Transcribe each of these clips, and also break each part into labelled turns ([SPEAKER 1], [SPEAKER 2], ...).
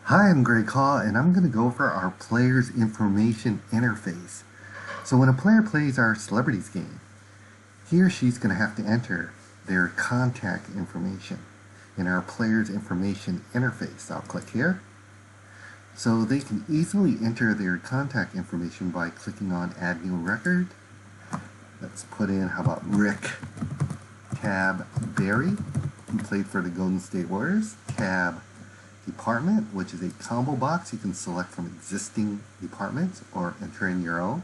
[SPEAKER 1] Hi, I'm Greg Hall, and I'm going to go over our player's information interface. So when a player plays our celebrities game, he or she's going to have to enter their contact information in our player's information interface. I'll click here. So they can easily enter their contact information by clicking on Add New Record. Let's put in, how about Rick Tab Berry, who played for the Golden State Warriors. Tab Department, which is a combo box you can select from existing departments or enter in your own.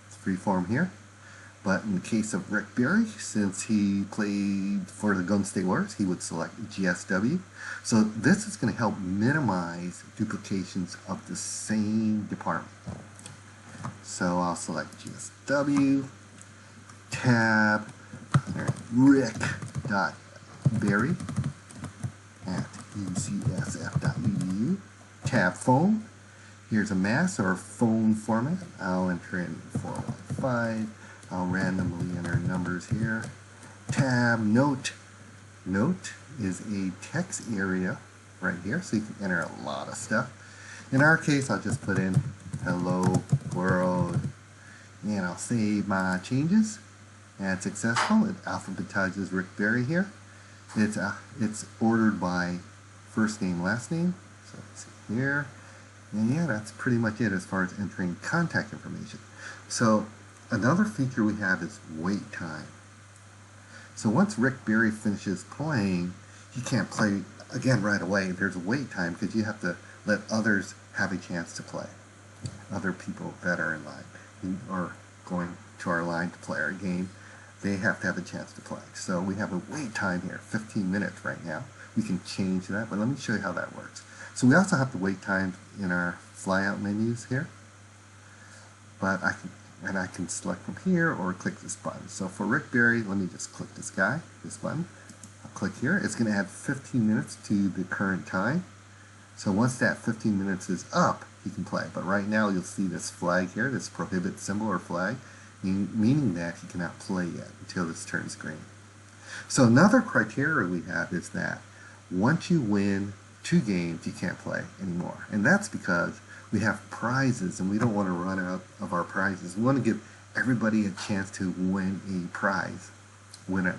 [SPEAKER 1] It's freeform here. But in the case of Rick Berry, since he played for the Golden State Warriors, he would select GSW. So this is going to help minimize duplications of the same department. So I'll select GSW, tab, rick.berry at ucsf.edu, tab phone. Here's a mass or phone format. I'll enter in 415. I'll randomly enter numbers here. Tab note. Note is a text area right here, so you can enter a lot of stuff. In our case, I'll just put in hello world, and I'll save my changes. And successful. It alphabetizes Rick Berry here. It's ordered by first name, last name. So let's see here. And yeah, that's pretty much it as far as entering contact information. So another feature we have is wait time. So once Rick Berry finishes playing, he can't play again right away. There's a wait time because you have to let others have a chance to play. Other people that are in line or going to our line to play our game, they have to have a chance to play. So we have a wait time here, 15 minutes right now. We can change that, but let me show you how that works. So we also have the wait time in our flyout menus here. But I can select from here or click this button. So for Rick Berry, let me just click this button. I'll click here. It's going to add 15 minutes to the current time. So once that 15 minutes is up, he can play. But right now you'll see this flag here, this prohibit symbol or flag, meaning that he cannot play yet until this turns green. So another criteria we have is that once you win 2 games, you can't play anymore. And that's because we have prizes and we don't want to run out of our prizes. We want to give everybody a chance to win a prize, win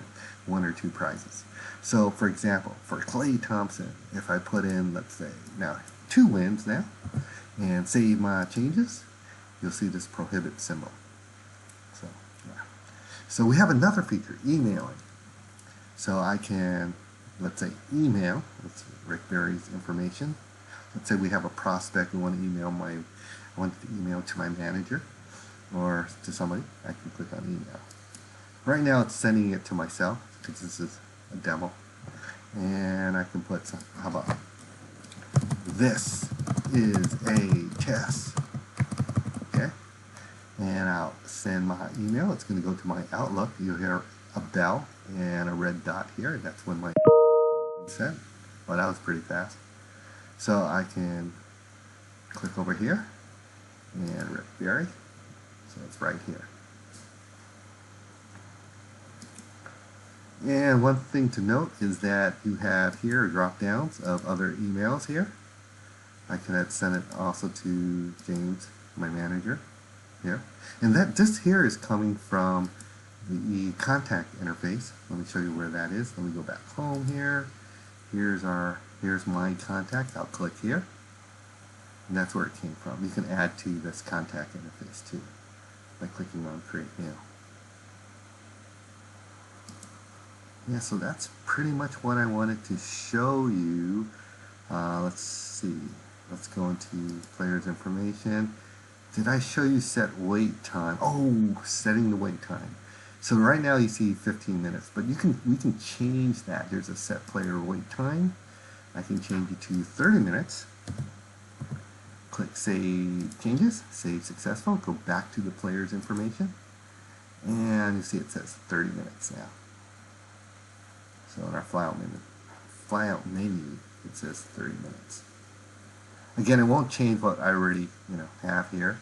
[SPEAKER 1] 1 or 2 prizes. So for example, for Clay Thompson, if I put in, let's say, now 2 wins now, and save my changes, you'll see this prohibit symbol. So, yeah. So we have another feature, emailing. So I can, let's say, email, Rick Berry's information. Let's say we have a prospect we want to email to my manager or to somebody. I can click on email. Right now it's sending it to myself because this is a demo. And I can put some, how about, this is a test. Okay? And I'll send my email. It's going to go to my Outlook. You'll hear a bell and a red dot here. That's when my sent. Well, that was pretty fast. So I can click over here and Rick Berry. So it's right here. And one thing to note is that you have here drop downs of other emails here. I can send it also to James, my manager, here. And this here is coming from the contact interface. Let me show you where that is. Let me go back home here. Here's my contact. I'll click here. And that's where it came from. You can add to this contact interface too by clicking on Create Mail. Yeah, so that's pretty much what I wanted to show you. Let's see. Let's go into player's information. Did I show you set wait time? Oh, setting the wait time. So right now you see 15 minutes, but we can change that. There's a set player wait time. I can change it to 30 minutes. Click Save Changes, Save Successful, go back to the player's information, and you see it says 30 minutes now. So in our flyout menu, it says 30 minutes. Again, it won't change what I already have here,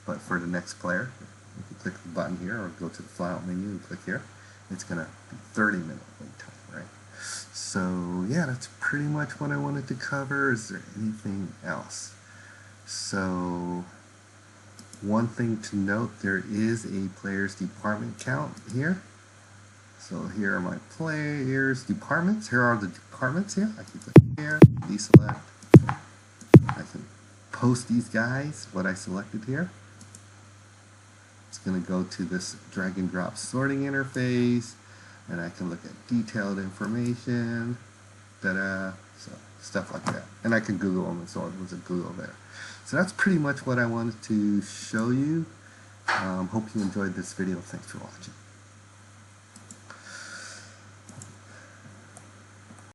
[SPEAKER 1] but for the next player, if you click the button here or go to the flyout menu and click here, it's going to be 30-minute wait time, right? So yeah, that's pretty much what I wanted to cover. Is there anything else? So one thing to note, there is a players department count here. So here are my players departments. Here are the departments here. I can click here, deselect. I can post these guys, what I selected here. It's going to go to this drag and drop sorting interface, and I can look at detailed information, so stuff like that. And I can Google them, and so it was a Google there. So that's pretty much what I wanted to show you. Hope you enjoyed this video. Thanks for watching.